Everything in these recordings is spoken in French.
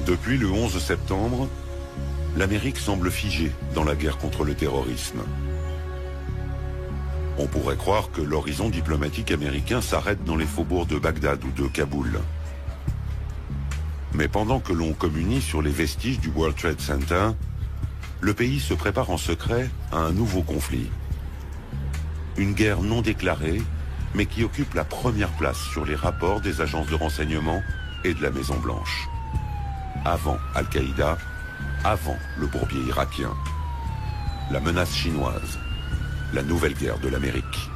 Depuis le 11 septembre, l'Amérique semble figée dans la guerre contre le terrorisme. On pourrait croire que l'horizon diplomatique américain s'arrête dans les faubourgs de Bagdad ou de Kaboul. Mais pendant que l'on communie sur les vestiges du World Trade Center, le pays se prépare en secret à un nouveau conflit. Une guerre non déclarée, mais qui occupe la première place sur les rapports des agences de renseignement et de la Maison-Blanche. Avant Al-Qaïda, avant le bourbier irakien. La menace chinoise, la nouvelle guerre de l'Amérique.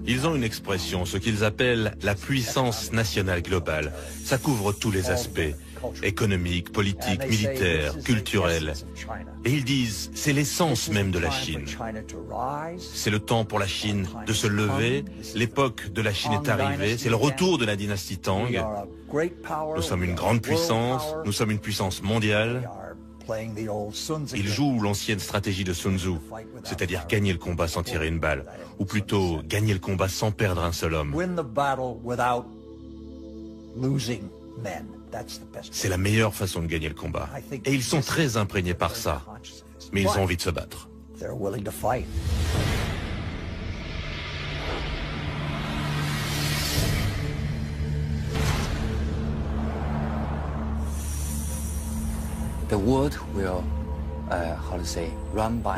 Ils ont une expression, ce qu'ils appellent la puissance nationale globale. Ça couvre tous les aspects, économiques, politiques, militaires, culturels. Et ils disent, c'est l'essence même de la Chine. C'est le temps pour la Chine de se lever, l'époque de la Chine est arrivée, c'est le retour de la dynastie Tang. Nous sommes une grande puissance, nous sommes une puissance mondiale. Ils jouent l'ancienne stratégie de Sun Tzu, c'est-à-dire gagner le combat sans tirer une balle, ou plutôt gagner le combat sans perdre un seul homme. C'est la meilleure façon de gagner le combat. Et ils sont très imprégnés par ça, mais ils ont envie de se battre.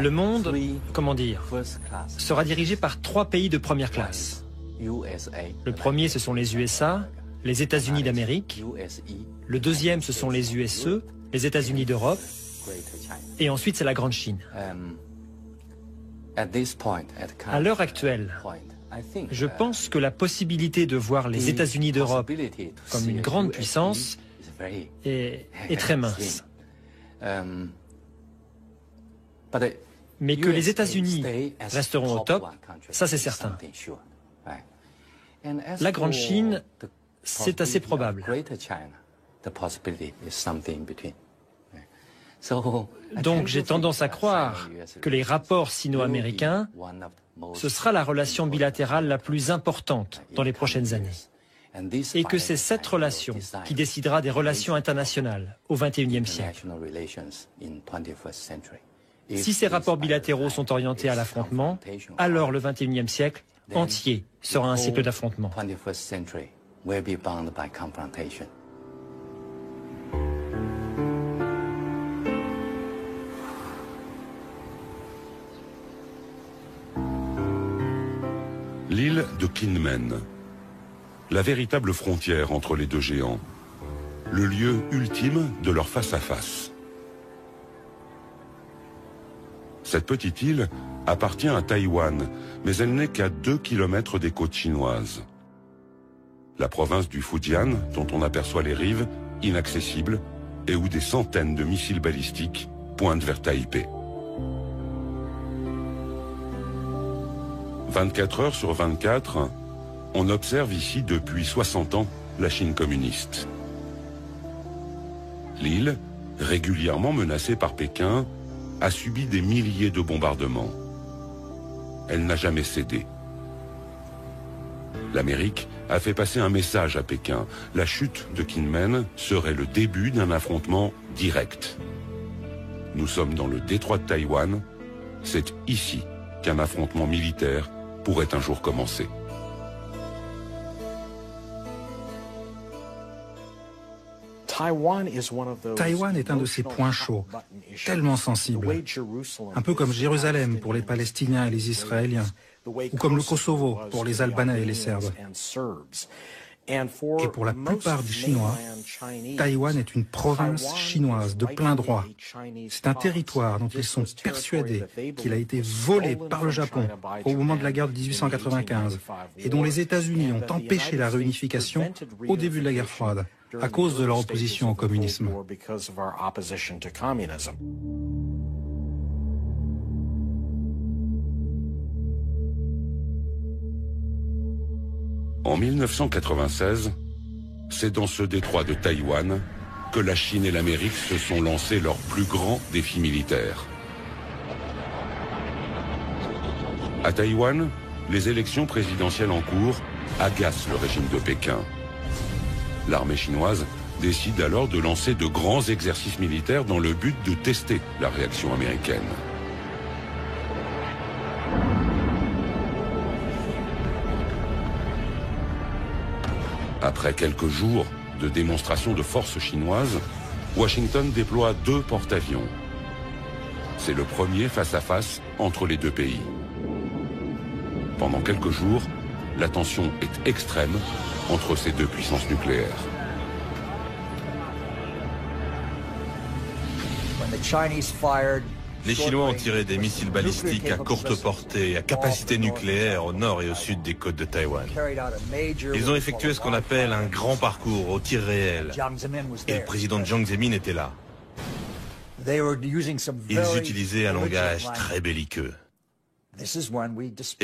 Le monde, comment dire, sera dirigé par 3 pays de première classe. Le premier, ce sont les USA, les États-Unis d'Amérique. Le deuxième, ce sont les USE, les États-Unis d'Europe. Et ensuite, c'est la Grande Chine. À l'heure actuelle, je pense que la possibilité de voir les États-Unis d'Europe comme une grande puissance est très mince. Mais que les États-Unis resteront au top, ça c'est certain. La Grande Chine, c'est assez probable. Donc j'ai tendance à croire que les rapports sino-américains, ce sera la relation bilatérale la plus importante dans les prochaines années. Et que c'est cette relation qui décidera des relations internationales au XXIe siècle. Si ces rapports bilatéraux sont orientés à l'affrontement, alors le XXIe siècle entier sera un cycle d'affrontement. L'île de Kinmen, la véritable frontière entre les deux géants, le lieu ultime de leur face-à-face. Cette petite île appartient à Taïwan, mais elle n'est qu'à 2 kilomètres des côtes chinoises. La province du Fujian, dont on aperçoit les rives, inaccessibles, et où des centaines de missiles balistiques pointent vers Taipei. 24 heures sur 24, on observe ici depuis 60 ans la Chine communiste. L'île, régulièrement menacée par Pékin, a subi des milliers de bombardements. Elle n'a jamais cédé. L'Amérique a fait passer un message à Pékin. La chute de Kinmen serait le début d'un affrontement direct. Nous sommes dans le détroit de Taïwan. C'est ici qu'un affrontement militaire pourrait un jour commencer. Taïwan est un de ces points chauds, tellement sensibles, un peu comme Jérusalem pour les Palestiniens et les Israéliens, ou comme le Kosovo pour les Albanais et les Serbes. Et pour la plupart des Chinois, Taïwan est une province chinoise de plein droit. C'est un territoire dont ils sont persuadés qu'il a été volé par le Japon au moment de la guerre de 1895 et dont les États-Unis ont empêché la réunification au début de la guerre froide à cause de leur opposition au communisme. En 1996, c'est dans ce détroit de Taïwan que la Chine et l'Amérique se sont lancés leur plus grand défi militaire. À Taïwan, les élections présidentielles en cours agacent le régime de Pékin. L'armée chinoise décide alors de lancer de grands exercices militaires dans le but de tester la réaction américaine. Après quelques jours de démonstration de force chinoise, Washington déploie 2 porte-avions. C'est le premier face-à-face entre les 2 pays. Pendant quelques jours, la tension est extrême entre ces 2 puissances nucléaires. Les Chinois ont tiré des missiles balistiques à courte portée, à capacité nucléaire au nord et au sud des côtes de Taïwan. Ils ont effectué ce qu'on appelle un grand parcours au tir réel. Et le président Jiang Zemin était là. Ils utilisaient un langage très belliqueux. Et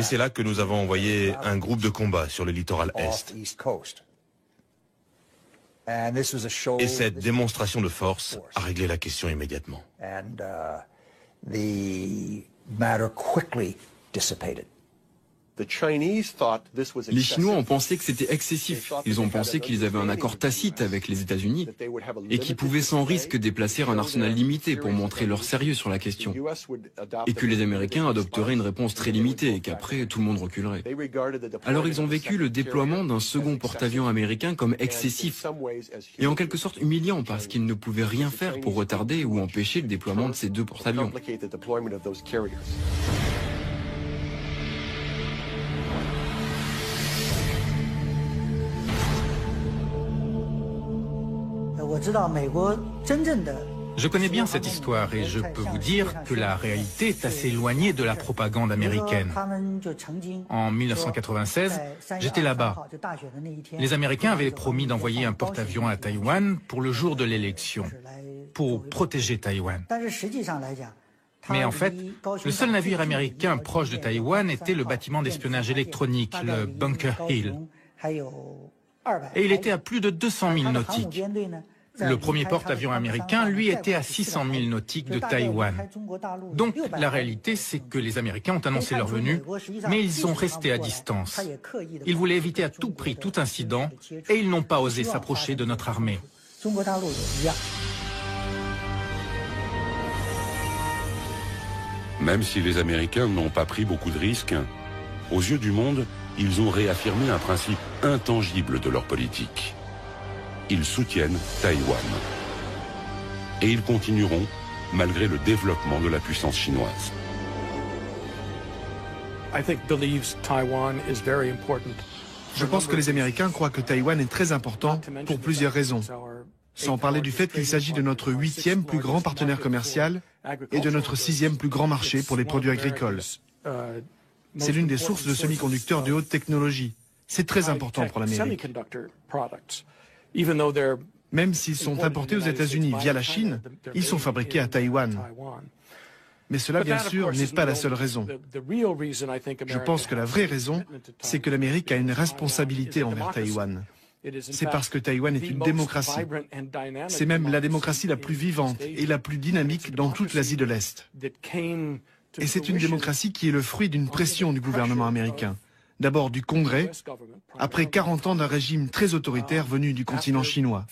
c'est là que nous avons envoyé un groupe de combat sur le littoral est. Et cette démonstration de force a réglé la question immédiatement. Les Chinois ont pensé que c'était excessif. Ils ont pensé qu'ils avaient un accord tacite avec les États-Unis et qu'ils pouvaient sans risque déplacer un arsenal limité pour montrer leur sérieux sur la question. Et que les Américains adopteraient une réponse très limitée et qu'après tout le monde reculerait. Alors ils ont vécu le déploiement d'un second porte-avions américain comme excessif et en quelque sorte humiliant parce qu'ils ne pouvaient rien faire pour retarder ou empêcher le déploiement de ces 2 porte-avions. Je connais bien cette histoire et je peux vous dire que la réalité est assez éloignée de la propagande américaine. En 1996, j'étais là-bas. Les Américains avaient promis d'envoyer un porte-avions à Taïwan pour le jour de l'élection, pour protéger Taïwan. Mais en fait, le seul navire américain proche de Taïwan était le bâtiment d'espionnage électronique, le Bunker Hill. Et il était à plus de 200 000 nautiques. Le premier porte-avions américain, lui, était à 600 000 nautiques de Taïwan. Donc, la réalité, c'est que les Américains ont annoncé leur venue, mais ils sont restés à distance. Ils voulaient éviter à tout prix tout incident, et ils n'ont pas osé s'approcher de notre armée. Même si les Américains n'ont pas pris beaucoup de risques, aux yeux du monde, ils ont réaffirmé un principe intangible de leur politique. Ils soutiennent Taïwan. Et ils continueront malgré le développement de la puissance chinoise. Je pense que les Américains croient que Taïwan est très important pour plusieurs raisons. Sans parler du fait qu'il s'agit de notre 8e plus grand partenaire commercial et de notre 6e plus grand marché pour les produits agricoles. C'est l'une des sources de semi-conducteurs de haute technologie. C'est très important pour l'Amérique. Même s'ils sont importés aux États-Unis via la Chine, ils sont fabriqués à Taïwan. Mais cela, bien sûr, n'est pas la seule raison. Je pense que la vraie raison, c'est que l'Amérique a une responsabilité envers Taïwan. C'est parce que Taïwan est une démocratie. C'est même la démocratie la plus vivante et la plus dynamique dans toute l'Asie de l'Est. Et c'est une démocratie qui est le fruit d'une pression du gouvernement américain. D'abord du Congrès, après 40 ans d'un régime très autoritaire venu du continent chinois.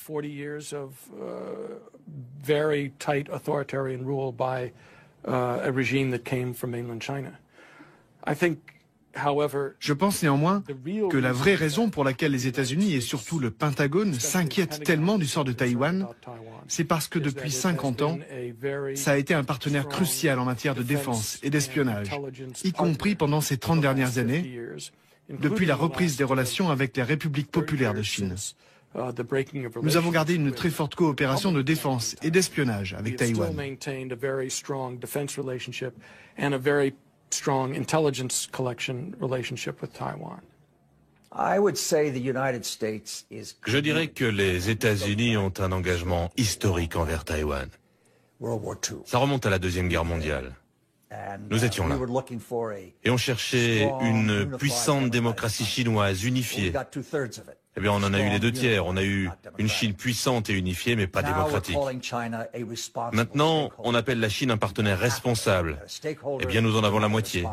Je pense néanmoins que la vraie raison pour laquelle les États-Unis et surtout le Pentagone s'inquiètent tellement du sort de Taïwan, c'est parce que depuis 50 ans, ça a été un partenaire crucial en matière de défense et d'espionnage, y compris pendant ces 30 dernières années, depuis la reprise des relations avec les républiques populaires de Chine. Nous avons gardé une très forte coopération de défense et d'espionnage avec Taïwan. Strong intelligence collection relationship with Taiwan. Je dirais que les États-Unis ont un engagement historique envers Taïwan. Ça remonte à la Deuxième Guerre mondiale. Nous étions là. Et on cherchait une puissante démocratie chinoise unifiée. Eh bien, on en a eu les 2/3. On a eu une Chine puissante et unifiée, mais pas démocratique. Maintenant, on appelle la Chine un partenaire responsable. Eh bien, nous en avons la moitié.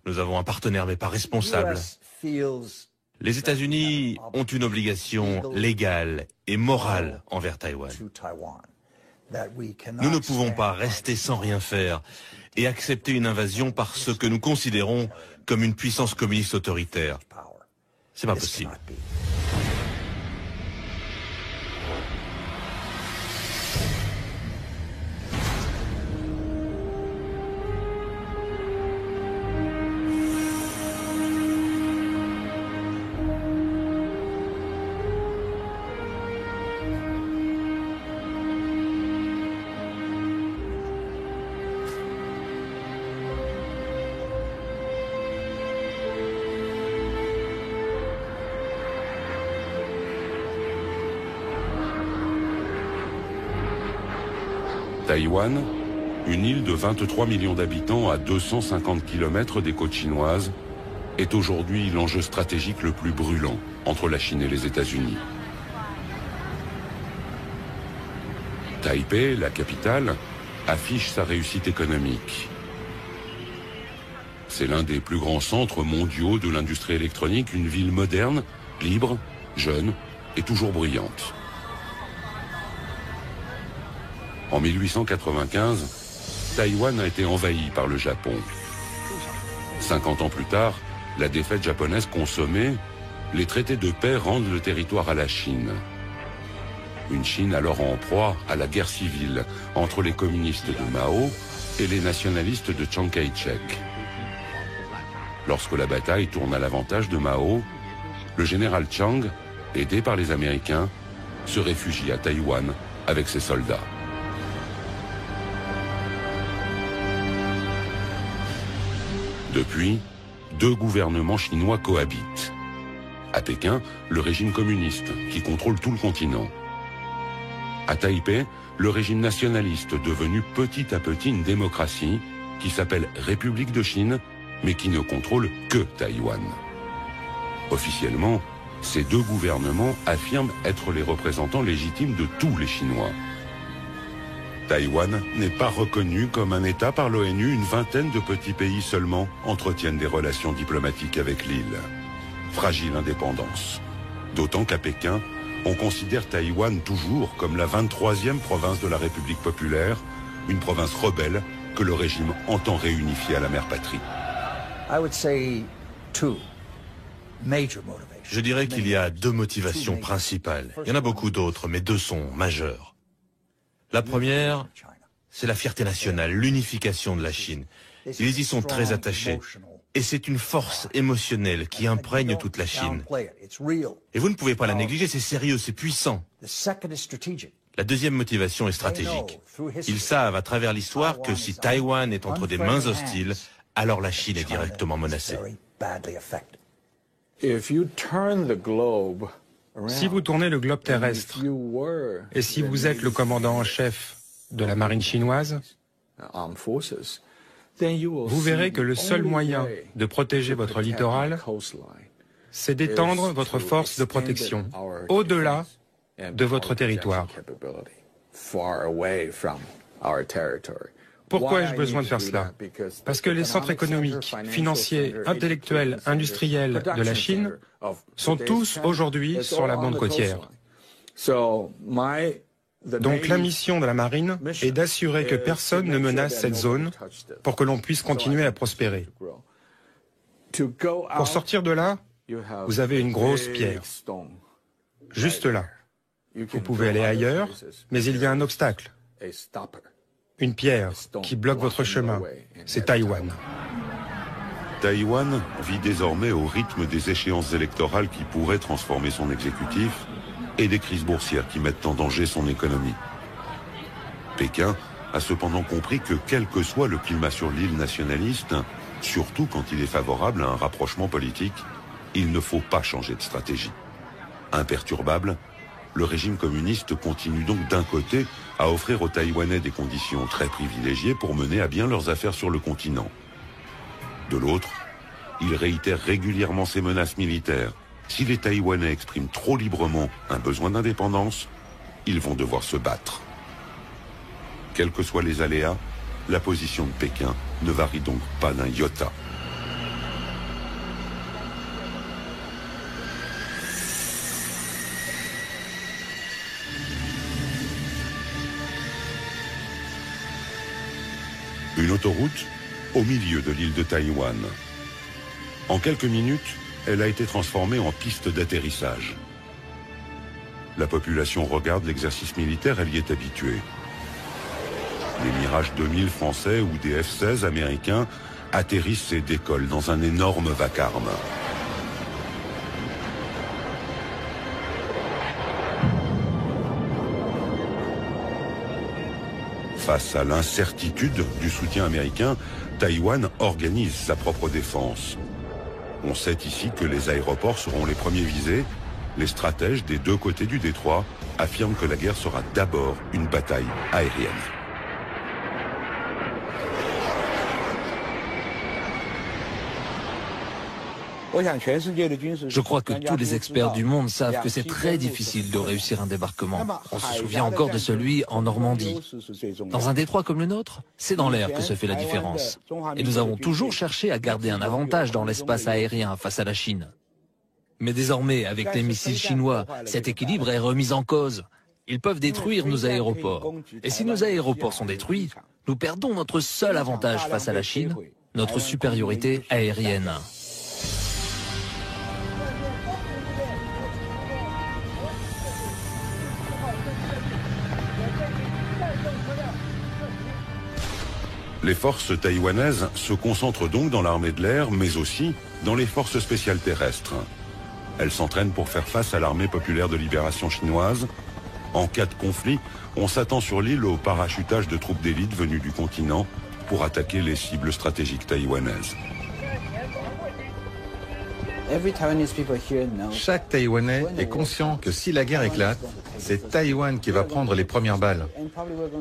Nous avons un partenaire, mais pas responsable. Les États-Unis ont une obligation légale et morale envers Taïwan. Nous ne pouvons pas rester sans rien faire et accepter une invasion par ce que nous considérons comme une puissance communiste autoritaire. C'est pas possible. Taïwan, une île de 23 millions d'habitants à 250 km des côtes chinoises, est aujourd'hui l'enjeu stratégique le plus brûlant entre la Chine et les États-Unis. Taipei, la capitale, affiche sa réussite économique. C'est l'un des plus grands centres mondiaux de l'industrie électronique, une ville moderne, libre, jeune et toujours bruyante. En 1895, Taïwan a été envahi par le Japon. 50 ans plus tard, la défaite japonaise consommée, les traités de paix rendent le territoire à la Chine. Une Chine alors en proie à la guerre civile entre les communistes de Mao et les nationalistes de Chiang Kai-shek. Lorsque la bataille tourne à l'avantage de Mao, le général Chiang, aidé par les Américains, se réfugie à Taïwan avec ses soldats. Depuis, deux gouvernements chinois cohabitent. À Pékin, le régime communiste, qui contrôle tout le continent. À Taipei, le régime nationaliste, devenu petit à petit une démocratie, qui s'appelle République de Chine, mais qui ne contrôle que Taïwan. Officiellement, ces deux gouvernements affirment être les représentants légitimes de tous les Chinois. Taïwan n'est pas reconnu comme un État par l'ONU, une vingtaine de petits pays seulement entretiennent des relations diplomatiques avec l'île. Fragile indépendance. D'autant qu'à Pékin, on considère Taïwan toujours comme la 23e province de la République populaire, une province rebelle que le régime entend réunifier à la mère patrie. Je dirais qu'il y a deux motivations principales. Il y en a beaucoup d'autres, mais deux sont majeures. La première, c'est la fierté nationale, l'unification de la Chine. Ils y sont très attachés. Et c'est une force émotionnelle qui imprègne toute la Chine. Et vous ne pouvez pas la négliger, c'est sérieux, c'est puissant. La deuxième motivation est stratégique. Ils savent à travers l'histoire que si Taïwan est entre des mains hostiles, alors la Chine est directement menacée. Si vous tournez le globe terrestre, et si vous êtes le commandant en chef de la marine chinoise, vous verrez que le seul moyen de protéger votre littoral, c'est d'étendre votre force de protection au-delà de votre territoire. Pourquoi ai-je besoin de faire cela? Parce que les centres économiques, financiers, intellectuels, industriels de la Chine sont tous aujourd'hui sur la bande côtière. Donc la mission de la marine est d'assurer que personne ne menace cette zone pour que l'on puisse continuer à prospérer. Pour sortir de là, vous avez une grosse pierre, juste là. Vous pouvez aller ailleurs, mais il y a un obstacle. Une pierre qui bloque votre chemin, c'est Taïwan. Taïwan vit désormais au rythme des échéances électorales qui pourraient transformer son exécutif et des crises boursières qui mettent en danger son économie. Pékin a cependant compris que quel que soit le climat sur l'île nationaliste, surtout quand il est favorable à un rapprochement politique, il ne faut pas changer de stratégie. Imperturbable, Le régime communiste continue donc d'un côté à offrir aux Taïwanais des conditions très privilégiées pour mener à bien leurs affaires sur le continent. De l'autre, il réitère régulièrement ses menaces militaires. Si les Taïwanais expriment trop librement un besoin d'indépendance, ils vont devoir se battre. Quels que soient les aléas, la position de Pékin ne varie donc pas d'un iota. Une autoroute au milieu de l'île de Taïwan. En quelques minutes, elle a été transformée en piste d'atterrissage. La population regarde l'exercice militaire, elle y est habituée. Les Mirage 2000 français ou des F-16 américains atterrissent et décollent dans un énorme vacarme. Face à l'incertitude du soutien américain, Taïwan organise sa propre défense. On sait ici que les aéroports seront les premiers visés. Les stratèges des deux côtés du détroit affirment que la guerre sera d'abord une bataille aérienne. Je crois que tous les experts du monde savent que c'est très difficile de réussir un débarquement. On se souvient encore de celui en Normandie. Dans un détroit comme le nôtre, c'est dans l'air que se fait la différence. Et nous avons toujours cherché à garder un avantage dans l'espace aérien face à la Chine. Mais désormais, avec les missiles chinois, cet équilibre est remis en cause. Ils peuvent détruire nos aéroports. Et si nos aéroports sont détruits, nous perdons notre seul avantage face à la Chine, notre supériorité aérienne. Les forces taïwanaises se concentrent donc dans l'armée de l'air, mais aussi dans les forces spéciales terrestres. Elles s'entraînent pour faire face à l'armée populaire de libération chinoise. En cas de conflit, on s'attend sur l'île au parachutage de troupes d'élite venues du continent pour attaquer les cibles stratégiques taïwanaises. Chaque Taïwanais est conscient que si la guerre éclate, c'est Taïwan qui va prendre les premières balles.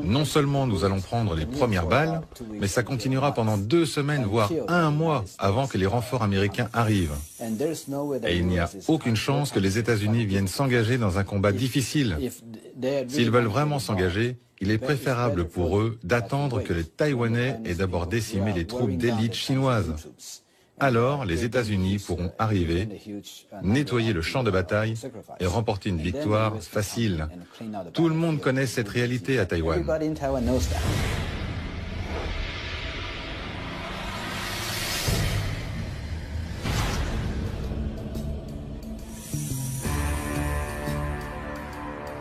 Non seulement nous allons prendre les premières balles, mais ça continuera pendant 2 semaines, voire 1 mois avant que les renforts américains arrivent. Et il n'y a aucune chance que les États-Unis viennent s'engager dans un combat difficile. S'ils veulent vraiment s'engager, il est préférable pour eux d'attendre que les Taïwanais aient d'abord décimé les troupes d'élite chinoises. Alors, les États-Unis pourront arriver, nettoyer le champ de bataille et remporter une victoire facile. Tout le monde connaît cette réalité à Taïwan.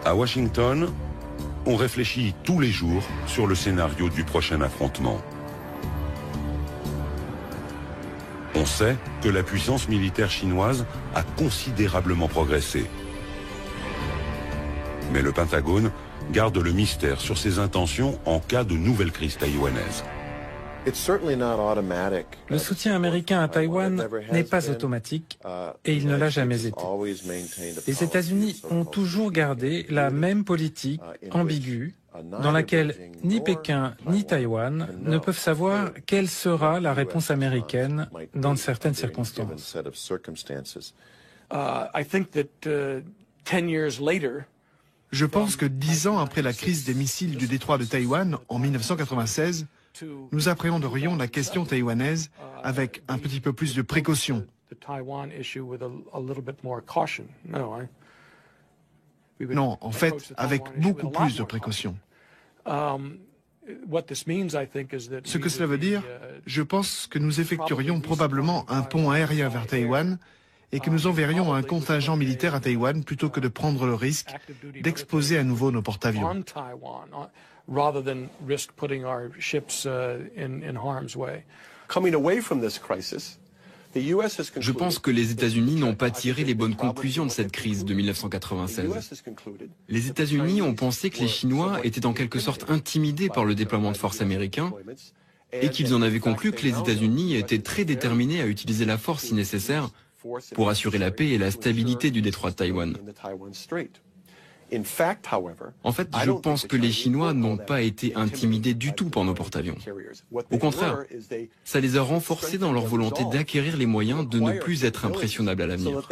À Washington, on réfléchit tous les jours sur le scénario du prochain affrontement. On sait que la puissance militaire chinoise a considérablement progressé. Mais le Pentagone garde le mystère sur ses intentions en cas de nouvelle crise taïwanaise. Le soutien américain à Taïwan n'est pas automatique et il ne l'a jamais été. Les États-Unis ont toujours gardé la même politique ambiguë dans laquelle ni Pékin ni Taïwan ne peuvent savoir quelle sera la réponse américaine dans certaines circonstances. Je pense que 10 ans après la crise des missiles du détroit de Taïwan en 1996, nous appréhenderions la question taïwanaise avec un petit peu plus de précaution. Non, en fait, avec beaucoup plus de précaution. Ce que cela veut dire, je pense que nous effectuerions probablement un pont aérien vers Taïwan et que nous enverrions un contingent militaire à Taïwan plutôt que de prendre le risque d'exposer à nouveau nos porte-avions. Je pense que les États-Unis n'ont pas tiré les bonnes conclusions de cette crise de 1996. Les États-Unis ont pensé que les Chinois étaient en quelque sorte intimidés par le déploiement de forces américains et qu'ils en avaient conclu que les États-Unis étaient très déterminés à utiliser la force si nécessaire pour assurer la paix et la stabilité du détroit de Taïwan. En fait, je pense que les Chinois n'ont pas été intimidés du tout par nos porte-avions. Au contraire, ça les a renforcés dans leur volonté d'acquérir les moyens de ne plus être impressionnables à l'avenir.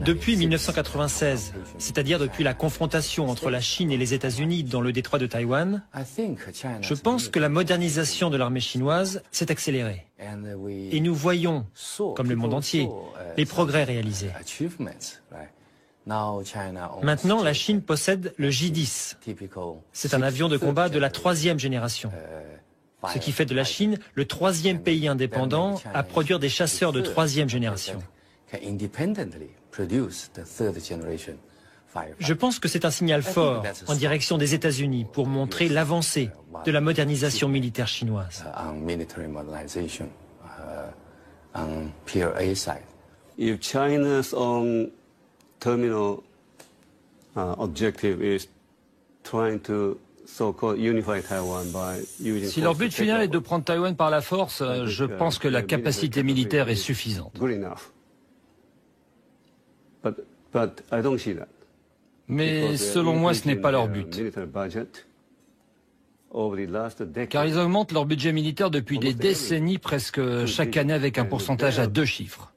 Depuis 1996, c'est-à-dire depuis la confrontation entre la Chine et les États-Unis dans le détroit de Taïwan, je pense que la modernisation de l'armée chinoise s'est accélérée. Et nous voyons, comme le monde entier, les progrès réalisés. Maintenant, la Chine possède le J-10. C'est un avion de combat de la 3e génération. Ce qui fait de la Chine le 3e pays indépendant à produire des chasseurs de 3e génération. Je pense que c'est un signal fort en direction des États-Unis pour montrer l'avancée de la modernisation militaire chinoise. If China's terminal objective is trying to si leur but final est de prendre Taïwan par la force, je pense que la capacité militaire est suffisante. Mais selon moi, ce n'est pas leur but. Car ils augmentent leur budget militaire depuis des décennies, presque chaque année avec un pourcentage à 2 chiffres.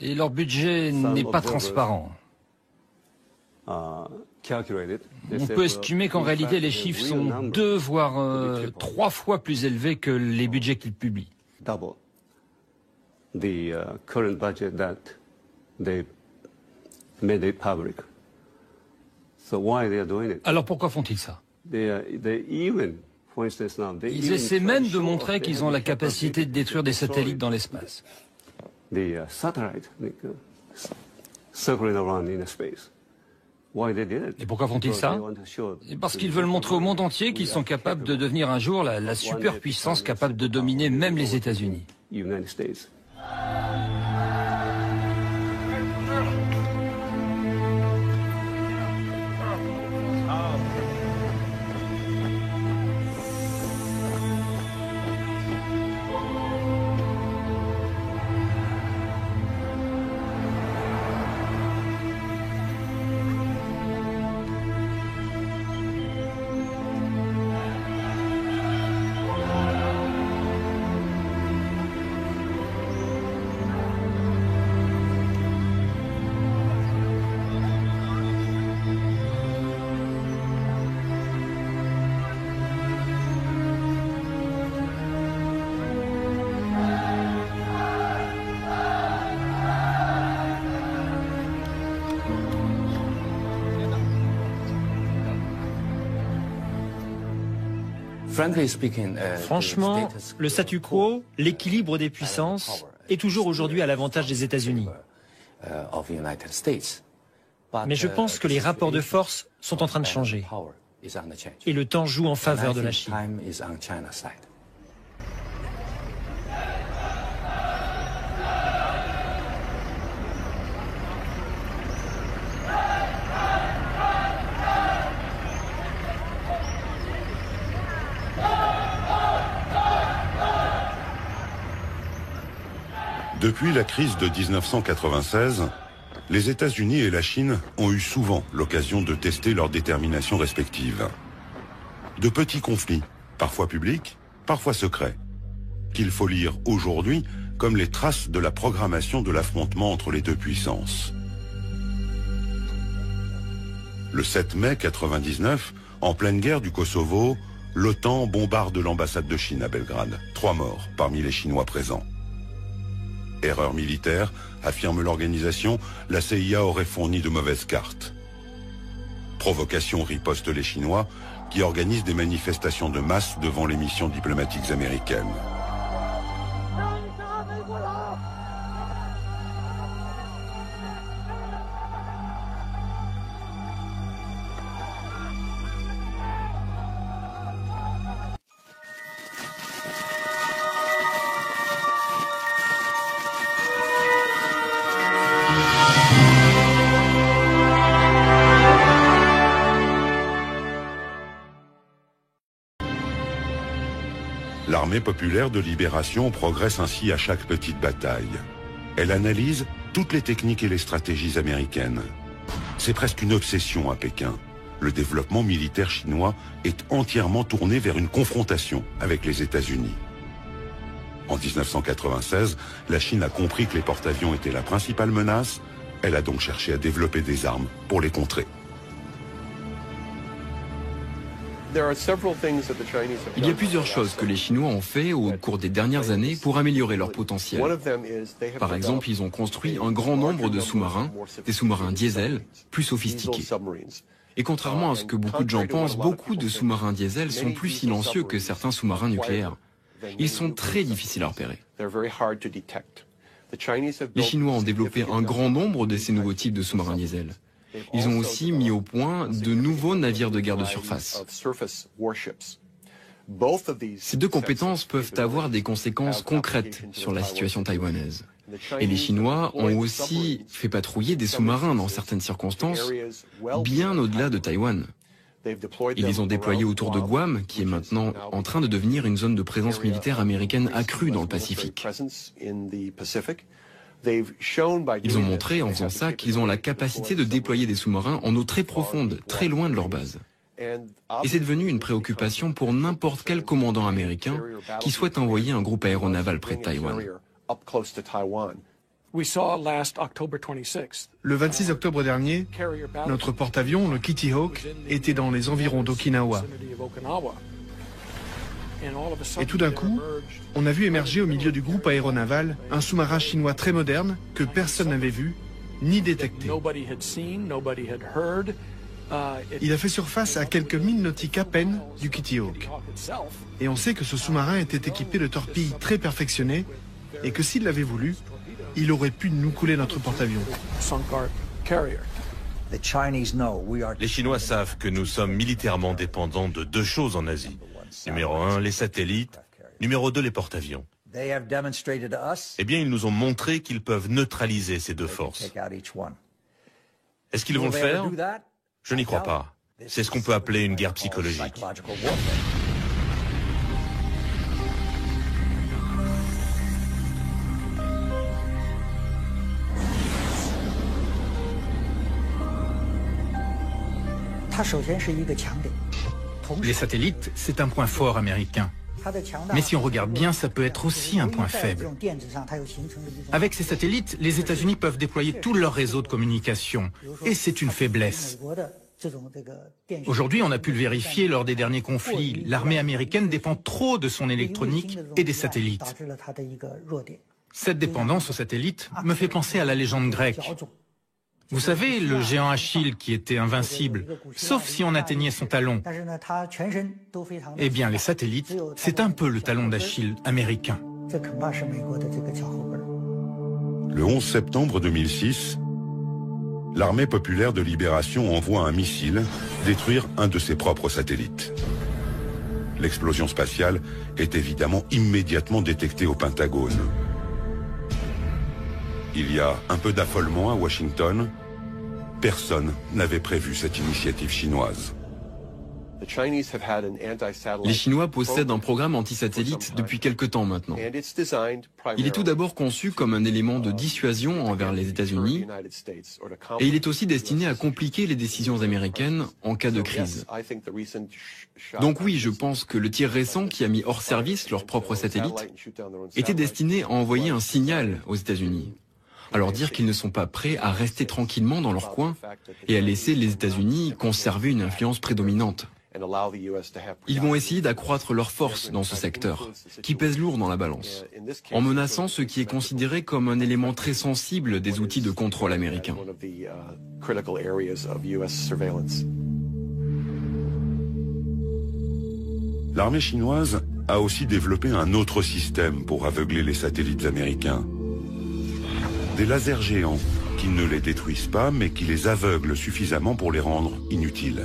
Et leur budget n'est pas transparent. On peut estimer qu'en réalité les chiffres sont 2 voire 3 fois plus élevés que les budgets qu'ils publient. Alors pourquoi font-ils ça? Ils essaient même de montrer qu'ils ont la capacité de détruire des satellites dans l'espace. Et pourquoi font-ils ça? Parce qu'ils veulent montrer au monde entier qu'ils sont capables de devenir un jour la superpuissance capable de dominer même les États-Unis. Franchement, le statu quo, l'équilibre des puissances, est toujours aujourd'hui à l'avantage des États-Unis. Mais je pense que les rapports de force sont en train de changer. Et le temps joue en faveur de la Chine. Depuis la crise de 1996, les États-Unis et la Chine ont eu souvent l'occasion de tester leur détermination respective. De petits conflits, parfois publics, parfois secrets, qu'il faut lire aujourd'hui comme les traces de la programmation de l'affrontement entre les deux puissances. Le 7 mai 1999, en pleine guerre du Kosovo, l'OTAN bombarde l'ambassade de Chine à Belgrade. 3 morts parmi les Chinois présents. Erreur militaire, affirme l'organisation, la CIA aurait fourni de mauvaises cartes. Provocation, ripostent les Chinois, qui organisent des manifestations de masse devant les missions diplomatiques américaines. L'armée populaire de libération progresse ainsi à chaque petite bataille. Elle analyse toutes les techniques et les stratégies américaines. C'est presque une obsession à Pékin. Le développement militaire chinois est entièrement tourné vers une confrontation avec les États-Unis. En 1996, la Chine a compris que les porte-avions étaient la principale menace. Elle a donc cherché à développer des armes pour les contrer. Il y a plusieurs choses que les Chinois ont fait au cours des dernières années pour améliorer leur potentiel. Par exemple, ils ont construit un grand nombre de sous-marins, des sous-marins diesel, plus sophistiqués. Et contrairement à ce que beaucoup de gens pensent, beaucoup de sous-marins diesel sont plus silencieux que certains sous-marins nucléaires. Ils sont très difficiles à repérer. Les Chinois ont développé un grand nombre de ces nouveaux types de sous-marins diesel. Ils ont aussi mis au point de nouveaux navires de guerre de surface. Ces deux compétences peuvent avoir des conséquences concrètes sur la situation taïwanaise. Et les Chinois ont aussi fait patrouiller des sous-marins dans certaines circonstances, bien au-delà de Taïwan. Ils les ont déployés autour de Guam, qui est maintenant en train de devenir une zone de présence militaire américaine accrue dans le Pacifique. Ils ont montré en faisant ça qu'ils ont la capacité de déployer des sous-marins en eau très profonde, très loin de leur base. Et c'est devenu une préoccupation pour n'importe quel commandant américain qui souhaite envoyer un groupe aéronaval près de Taïwan. Le 26 octobre dernier, notre porte-avions, le Kitty Hawk, était dans les environs d'Okinawa. Et tout d'un coup, on a vu émerger au milieu du groupe aéronaval un sous-marin chinois très moderne que personne n'avait vu ni détecté. Il a fait surface à quelques milles nautiques à peine du Kitty Hawk. Et on sait que ce sous-marin était équipé de torpilles très perfectionnées et que s'il l'avait voulu, il aurait pu nous couler notre porte-avions. Les Chinois savent que nous sommes militairement dépendants de deux choses en Asie. Numéro 1, les satellites. Numéro 2, les porte-avions. Eh bien, ils nous ont montré qu'ils peuvent neutraliser ces deux forces. Est-ce qu'ils vont le faire? Je n'y crois pas. C'est ce qu'on peut appeler une guerre psychologique. Les satellites, c'est un point fort américain. Mais si on regarde bien, ça peut être aussi un point faible. Avec ces satellites, les États-Unis peuvent déployer tout leur réseau de communication. Et c'est une faiblesse. Aujourd'hui, on a pu le vérifier lors des derniers conflits. L'armée américaine dépend trop de son électronique et des satellites. Cette dépendance aux satellites me fait penser à la légende grecque. Vous savez, le géant Achille qui était invincible, sauf si on atteignait son talon. Eh bien, les satellites, c'est un peu le talon d'Achille américain. Le 11 septembre 2006, l'armée populaire de libération envoie un missile détruire un de ses propres satellites. L'explosion spatiale est évidemment immédiatement détectée au Pentagone. Il y a un peu d'affolement à Washington. Personne n'avait prévu cette initiative chinoise. Les Chinois possèdent un programme anti-satellite depuis quelque temps maintenant. Il est tout d'abord conçu comme un élément de dissuasion envers les États-Unis et il est aussi destiné à compliquer les décisions américaines en cas de crise. Donc oui, je pense que le tir récent qui a mis hors service leur propre satellite était destiné à envoyer un signal aux États-Unis. À leur dire qu'ils ne sont pas prêts à rester tranquillement dans leur coin et à laisser les États-Unis conserver une influence prédominante. Ils vont essayer d'accroître leur force dans ce secteur, qui pèse lourd dans la balance, en menaçant ce qui est considéré comme un élément très sensible des outils de contrôle américains. L'armée chinoise a aussi développé un autre système pour aveugler les satellites américains. Des lasers géants qui ne les détruisent pas, mais qui les aveuglent suffisamment pour les rendre inutiles.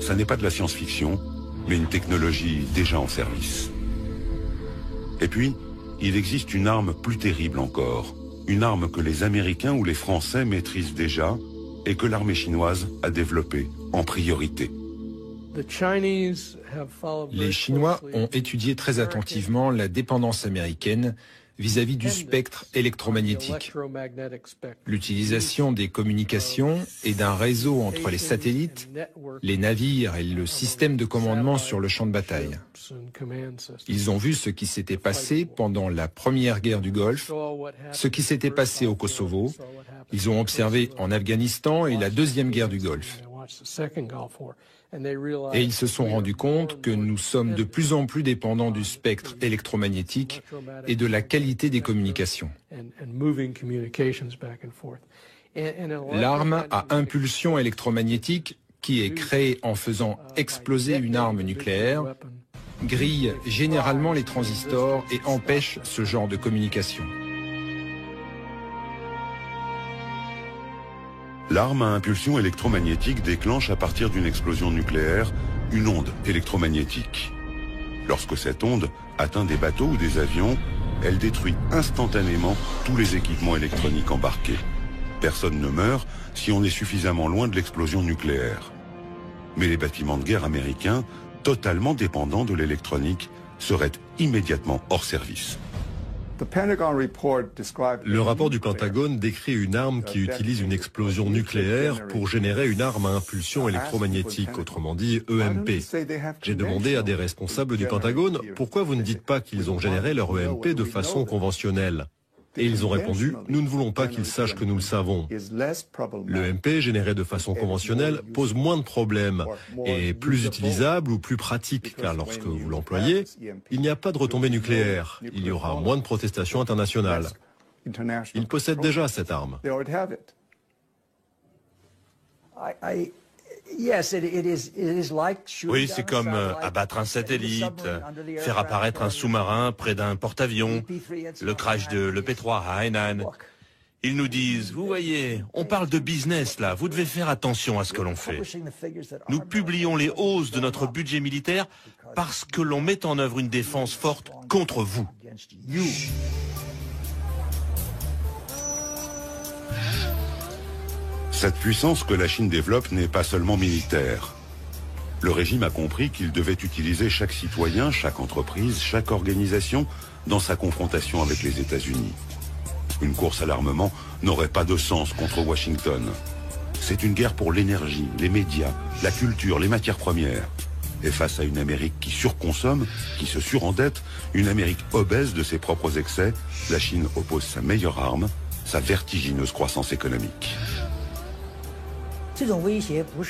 Ça n'est pas de la science-fiction, mais une technologie déjà en service. Et puis, il existe une arme plus terrible encore. Une arme que les Américains ou les Français maîtrisent déjà et que l'armée chinoise a développée en priorité. Les Chinois ont étudié très attentivement la dépendance américaine vis-à-vis du spectre électromagnétique. L'utilisation des communications et d'un réseau entre les satellites, les navires et le système de commandement sur le champ de bataille. Ils ont vu ce qui s'était passé pendant la première guerre du Golfe, ce qui s'était passé au Kosovo. Ils ont observé en Afghanistan et la deuxième guerre du Golfe. Et ils se sont rendus compte que nous sommes de plus en plus dépendants du spectre électromagnétique et de la qualité des communications. L'arme à impulsion électromagnétique, qui est créée en faisant exploser une arme nucléaire, grille généralement les transistors et empêche ce genre de communication. L'arme à impulsion électromagnétique déclenche à partir d'une explosion nucléaire une onde électromagnétique. Lorsque cette onde atteint des bateaux ou des avions, elle détruit instantanément tous les équipements électroniques embarqués. Personne ne meurt si on est suffisamment loin de l'explosion nucléaire. Mais les bâtiments de guerre américains, totalement dépendants de l'électronique, seraient immédiatement hors service. Le rapport du Pentagone décrit une arme qui utilise une explosion nucléaire pour générer une arme à impulsion électromagnétique, autrement dit EMP. J'ai demandé à des responsables du Pentagone pourquoi vous ne dites pas qu'ils ont généré leur EMP de façon conventionnelle. Et ils ont répondu, nous ne voulons pas qu'ils sachent que nous le savons. L'EMP généré de façon conventionnelle pose moins de problèmes et est plus utilisable ou plus pratique, car lorsque vous l'employez, il n'y a pas de retombée nucléaire. Il y aura moins de protestations internationales. Ils possèdent déjà cette arme. Oui, c'est comme abattre un satellite, faire apparaître un sous-marin près d'un porte-avions, le crash de l'EP3 à Hainan. Ils nous disent, vous voyez, on parle de business là, vous devez faire attention à ce que l'on fait. Nous publions les hausses de notre budget militaire parce que l'on met en œuvre une défense forte contre vous. Cette puissance que la Chine développe n'est pas seulement militaire. Le régime a compris qu'il devait utiliser chaque citoyen, chaque entreprise, chaque organisation dans sa confrontation avec les États-Unis. Une course à l'armement n'aurait pas de sens contre Washington. C'est une guerre pour l'énergie, les médias, la culture, les matières premières. Et face à une Amérique qui surconsomme, qui se surendette, une Amérique obèse de ses propres excès, la Chine oppose sa meilleure arme, sa vertigineuse croissance économique.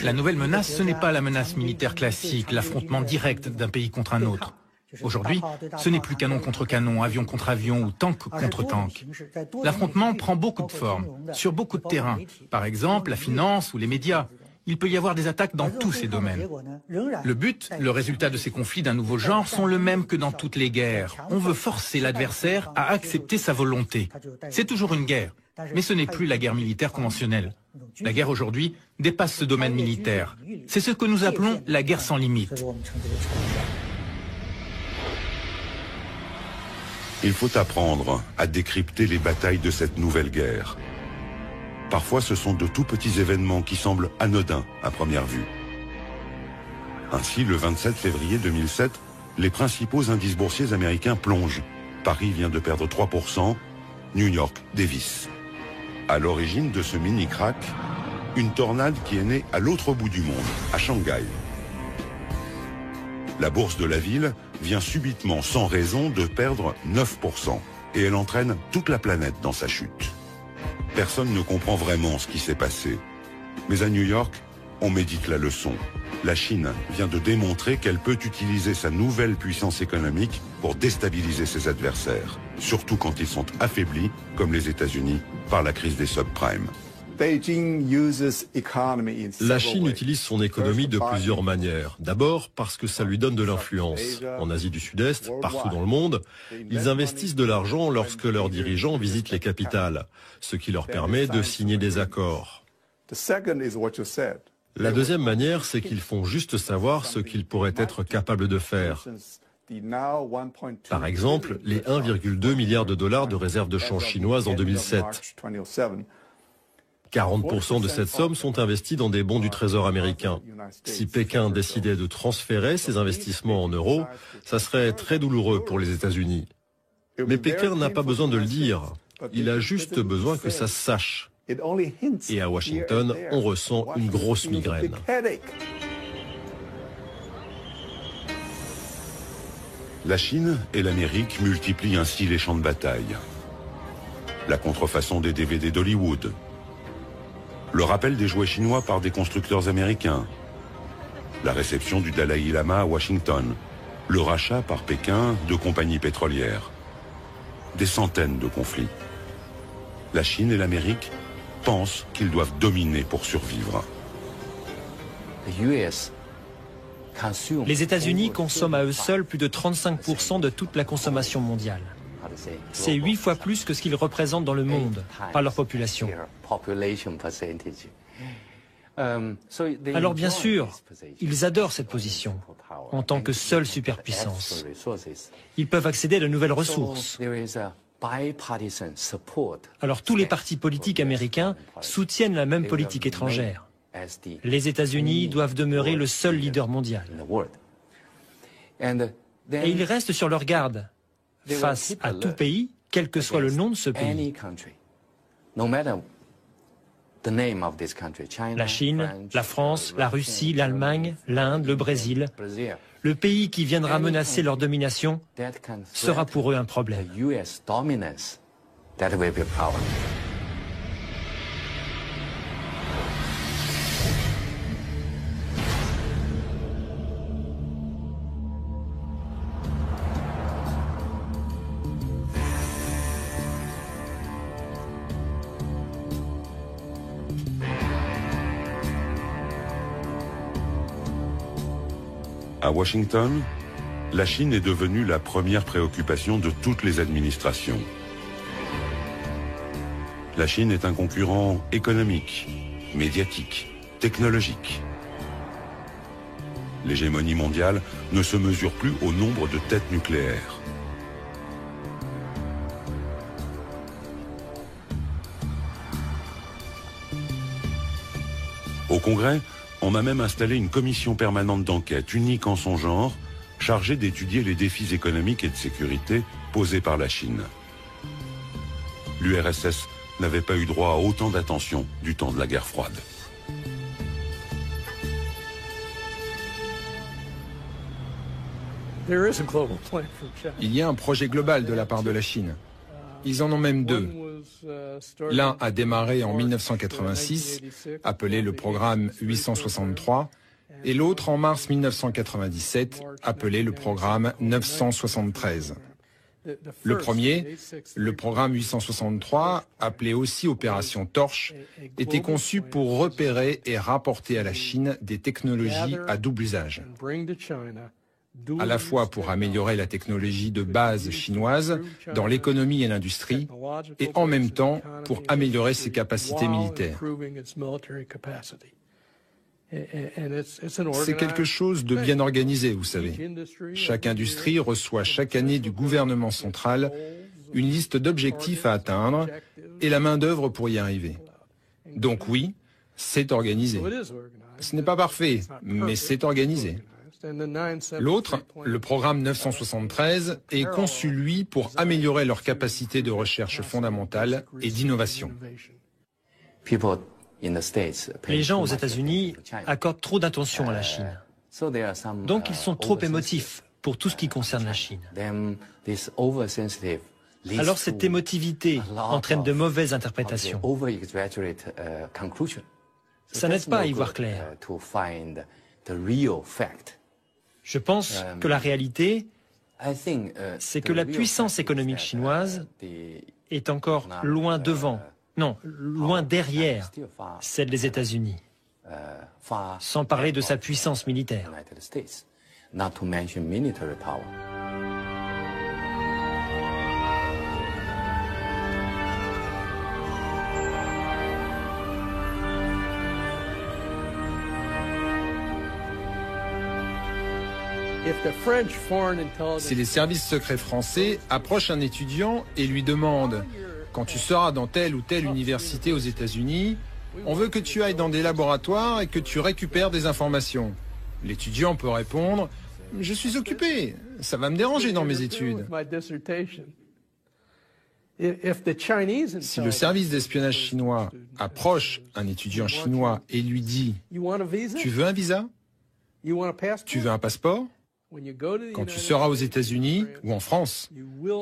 La nouvelle menace, ce n'est pas la menace militaire classique, l'affrontement direct d'un pays contre un autre. Aujourd'hui, ce n'est plus canon contre canon, avion contre avion ou tank contre tank. L'affrontement prend beaucoup de formes, sur beaucoup de terrains. Par exemple, la finance ou les médias. Il peut y avoir des attaques dans tous ces domaines. Le but, le résultat de ces conflits d'un nouveau genre sont le même que dans toutes les guerres. On veut forcer l'adversaire à accepter sa volonté. C'est toujours une guerre, mais ce n'est plus la guerre militaire conventionnelle. La guerre aujourd'hui dépasse ce domaine militaire. C'est ce que nous appelons la guerre sans limite. Il faut apprendre à décrypter les batailles de cette nouvelle guerre. Parfois, ce sont de tout petits événements qui semblent anodins à première vue. Ainsi, le 27 février 2007, les principaux indices boursiers américains plongent. Paris vient de perdre 3%, New York dévisse. À l'origine de ce mini-crack, une tornade qui est née à l'autre bout du monde, à Shanghai. La bourse de la ville vient subitement, sans raison, de perdre 9%. Et elle entraîne toute la planète dans sa chute. Personne ne comprend vraiment ce qui s'est passé. Mais à New York, on médite la leçon. La Chine vient de démontrer qu'elle peut utiliser sa nouvelle puissance économique pour déstabiliser ses adversaires. Surtout quand ils sont affaiblis, comme les États-Unis, par la crise des subprimes. La Chine utilise son économie de plusieurs manières. D'abord parce que ça lui donne de l'influence. En Asie du Sud-Est, partout dans le monde, ils investissent de l'argent lorsque leurs dirigeants visitent les capitales, ce qui leur permet de signer des accords. La deuxième manière, c'est qu'ils font juste savoir ce qu'ils pourraient être capables de faire. Par exemple, les 1,2 milliard de dollars de réserves de change chinoises en 2007. 40% de cette somme sont investis dans des bons du Trésor américain. Si Pékin décidait de transférer ces investissements en euros, ça serait très douloureux pour les États-Unis. Mais Pékin n'a pas besoin de le dire. Il a juste besoin que ça se sache. Et à Washington, on ressent une grosse migraine. La Chine et l'Amérique multiplient ainsi les champs de bataille. La contrefaçon des DVD d'Hollywood, le rappel des jouets chinois par des constructeurs américains, la réception du Dalai Lama à Washington, le rachat par Pékin de compagnies pétrolières. Des centaines de conflits. La Chine et l'Amérique pensent qu'ils doivent dominer pour survivre. Les États-Unis consomment à eux seuls plus de 35% de toute la consommation mondiale. C'est 8 fois plus que ce qu'ils représentent dans le monde par leur population. Alors bien sûr, ils adorent cette position en tant que seule superpuissance. Ils peuvent accéder à de nouvelles ressources. Alors tous les partis politiques américains soutiennent la même politique étrangère. Les États-Unis doivent demeurer le seul leader mondial. Et ils restent sur leur garde face à tout pays, quel que soit le nom de ce pays. La Chine, la France, la Russie, l'Allemagne, l'Inde, le Brésil, le pays qui viendra menacer leur domination sera pour eux un problème. À Washington, la Chine est devenue la première préoccupation de toutes les administrations. La Chine est un concurrent économique, médiatique, technologique. L'hégémonie mondiale ne se mesure plus au nombre de têtes nucléaires. Au Congrès, on a même installé une commission permanente d'enquête, unique en son genre, chargée d'étudier les défis économiques et de sécurité posés par la Chine. L'URSS n'avait pas eu droit à autant d'attention du temps de la guerre froide. Il y a un projet global de la part de la Chine. Ils en ont même deux. L'un a démarré en 1986, appelé le programme 863, et l'autre en mars 1997, appelé le programme 973. Le premier, le programme 863, appelé aussi Opération Torche, était conçu pour repérer et rapporter à la Chine des technologies à double usage. À la fois pour améliorer la technologie de base chinoise dans l'économie et l'industrie, et en même temps pour améliorer ses capacités militaires. C'est quelque chose de bien organisé, vous savez. Chaque industrie reçoit chaque année du gouvernement central une liste d'objectifs à atteindre et la main-d'œuvre pour y arriver. Donc oui, c'est organisé. Ce n'est pas parfait, mais c'est organisé. L'autre, le programme 973, est conçu, lui, pour améliorer leurs capacités de recherche fondamentale et d'innovation. Les gens aux États-Unis accordent trop d'attention à la Chine. Donc ils sont trop émotifs pour tout ce qui concerne la Chine. Alors cette émotivité entraîne de mauvaises interprétations. Ça n'aide pas à y voir clair. Je pense que la réalité, c'est que la puissance économique chinoise est encore loin devant, non, loin derrière celle des États-Unis, sans parler de sa puissance militaire. Si les services secrets français approchent un étudiant et lui demandent « Quand tu seras dans telle ou telle université aux États-Unis, On veut que tu ailles dans des laboratoires et que tu récupères des informations. L'étudiant peut répondre « Je suis occupé, ça va me déranger dans mes études ». Si le service d'espionnage chinois approche un étudiant chinois et lui dit « Tu veux un visa ? Tu veux un passeport ? Quand tu seras aux États-Unis ou en France,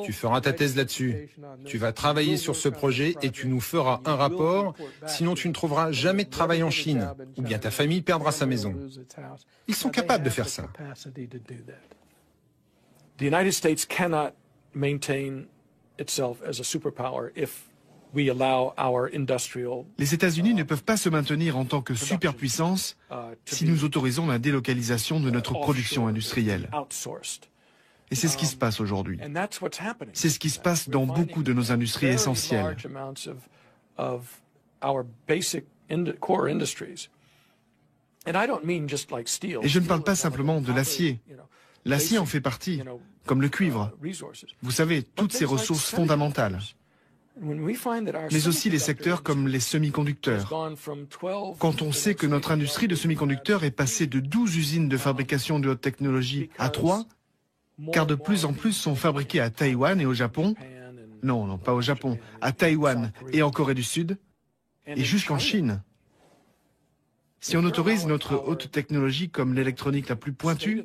tu feras ta thèse là-dessus. Tu vas travailler sur ce projet et tu nous feras un rapport, sinon tu ne trouveras jamais de travail en Chine, ou bien ta famille perdra sa maison. » Ils sont capables de faire ça. The United States cannot maintain itself as a superpower if we allow our industrial. Les États-Unis ne peuvent pas se maintenir en tant que superpuissance si nous autorisons la délocalisation de notre production industrielle. Et c'est ce qui se passe aujourd'hui. C'est ce qui se passe dans beaucoup de nos industries essentielles. Et je ne parle pas simplement de l'acier. L'acier en fait partie, comme le cuivre. Vous savez, toutes ces ressources fondamentales. Mais aussi les secteurs comme les semi-conducteurs. Quand on sait que notre industrie de semi-conducteurs est passée de 12 usines de fabrication de haute technologie à 3, car de plus en plus sont fabriquées à Taïwan et au Japon, non, pas au Japon, à Taïwan et en Corée du Sud, et jusqu'en Chine. Si on autorise notre haute technologie comme l'électronique la plus pointue,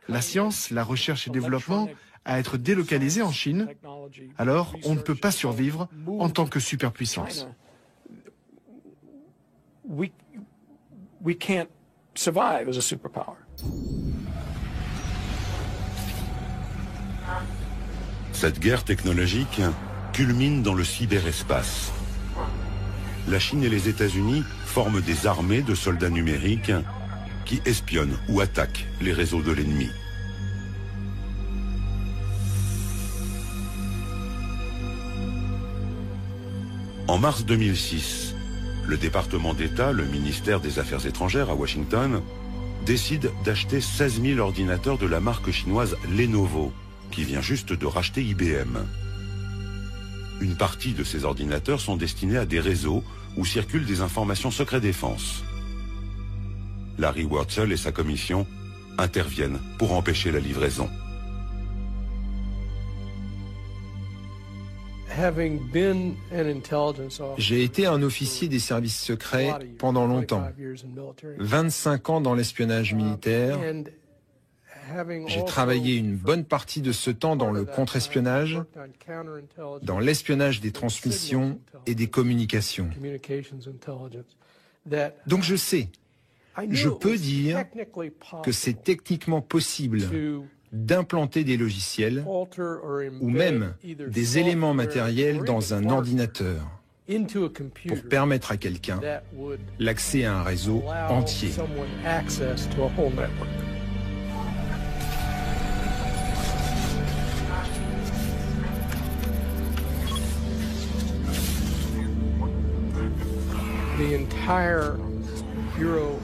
la science, la recherche et développement à être délocalisée en Chine, alors on ne peut pas survivre en tant que superpuissance. We can't survive as a superpower. Cette guerre technologique culmine dans le cyberespace. La Chine et les États-Unis forment des armées de soldats numériques qui espionnent ou attaquent les réseaux de l'ennemi. En mars 2006, le département d'État, le ministère des Affaires étrangères à Washington, décide d'acheter 16 000 ordinateurs de la marque chinoise Lenovo, qui vient juste de racheter IBM. Une partie de ces ordinateurs sont destinés à des réseaux où circulent des informations secret défense. Larry Wurtzel et sa commission interviennent pour empêcher la livraison. J'ai été un officier des services secrets pendant longtemps, 25 ans dans l'espionnage militaire. J'ai travaillé une bonne partie de ce temps dans le contre-espionnage, dans l'espionnage des transmissions et des communications. Donc je sais, je peux dire que c'est techniquement possible d'implanter des logiciels ou même des éléments matériels dans un ordinateur pour permettre à quelqu'un l'accès à un réseau entier.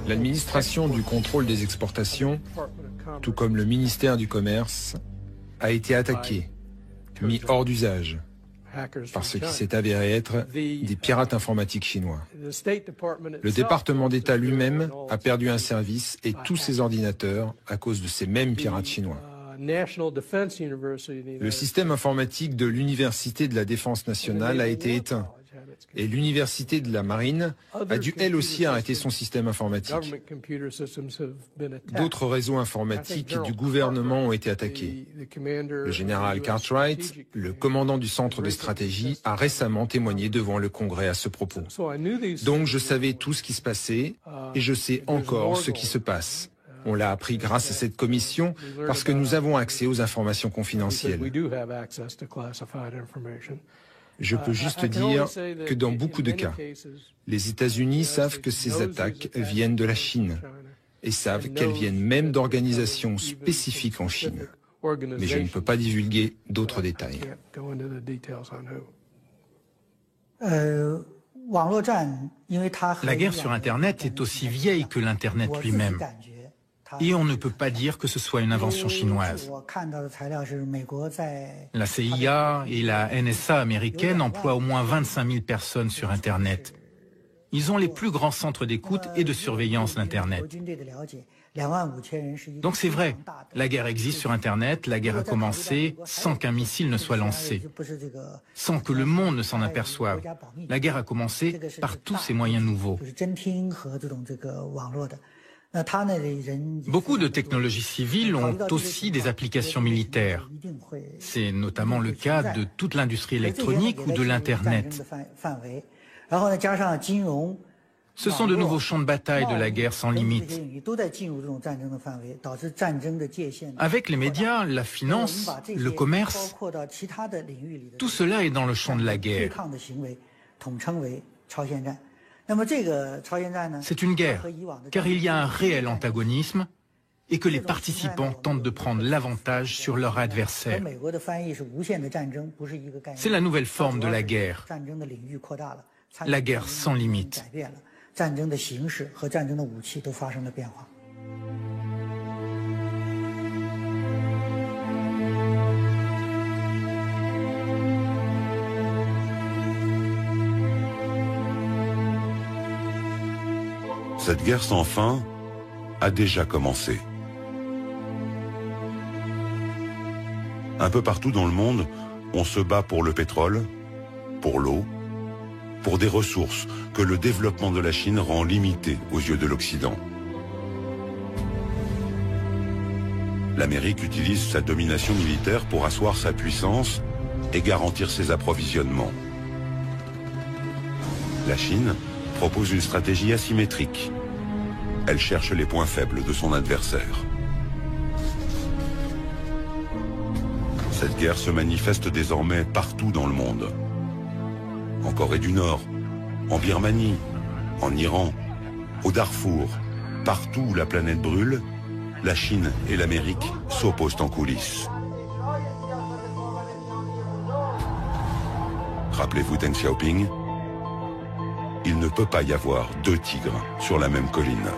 L'administration du contrôle des exportations, tout comme le ministère du Commerce, a été attaquée, mis hors d'usage, par ce qui s'est avéré être des pirates informatiques chinois. Le département d'État lui-même a perdu un service et tous ses ordinateurs à cause de ces mêmes pirates chinois. Le système informatique de l'Université de la Défense nationale a été éteint. Et l'Université de la Marine a dû elle aussi arrêter son système informatique. D'autres réseaux informatiques du gouvernement ont été attaqués. Le général Cartwright, le commandant du centre de stratégie, a récemment témoigné devant le Congrès à ce propos. Donc je savais tout ce qui se passait et je sais encore ce qui se passe. On l'a appris grâce à cette commission parce que nous avons accès aux informations confidentielles. Je peux juste dire que dans beaucoup de cas, les États-Unis savent que ces attaques viennent de la Chine et savent qu'elles viennent même d'organisations spécifiques en Chine. Mais je ne peux pas divulguer d'autres détails. La guerre sur Internet est aussi vieille que l'Internet lui-même. Et on ne peut pas dire que ce soit une invention chinoise. La CIA et la NSA américaine emploient au moins 25 000 personnes sur Internet. Ils ont les plus grands centres d'écoute et de surveillance d'Internet. Donc c'est vrai, la guerre existe sur Internet, la guerre a commencé sans qu'un missile ne soit lancé, sans que le monde ne s'en aperçoive. La guerre a commencé par tous ces moyens nouveaux. Beaucoup de technologies civiles ont aussi des applications militaires. C'est notamment le cas de toute l'industrie électronique ou de l'Internet. Ce sont de nouveaux champs de bataille de la guerre sans limite. Avec les médias, la finance, le commerce, tout cela est dans le champ de la guerre. C'est une guerre, car il y a un réel antagonisme et que les participants tentent de prendre l'avantage sur leur adversaire. C'est la nouvelle forme de la guerre sans limite. Cette guerre sans fin a déjà commencé. Un peu partout dans le monde, on se bat pour le pétrole, pour l'eau, pour des ressources que le développement de la Chine rend limitées aux yeux de l'Occident. L'Amérique utilise sa domination militaire pour asseoir sa puissance et garantir ses approvisionnements. La Chine propose une stratégie asymétrique. Elle cherche les points faibles de son adversaire. Cette guerre se manifeste désormais partout dans le monde. En Corée du Nord, en Birmanie, en Iran, au Darfour, partout où la planète brûle, la Chine et l'Amérique s'opposent en coulisses. Rappelez-vous Deng Xiaoping, il ne peut pas y avoir deux tigres sur la même colline.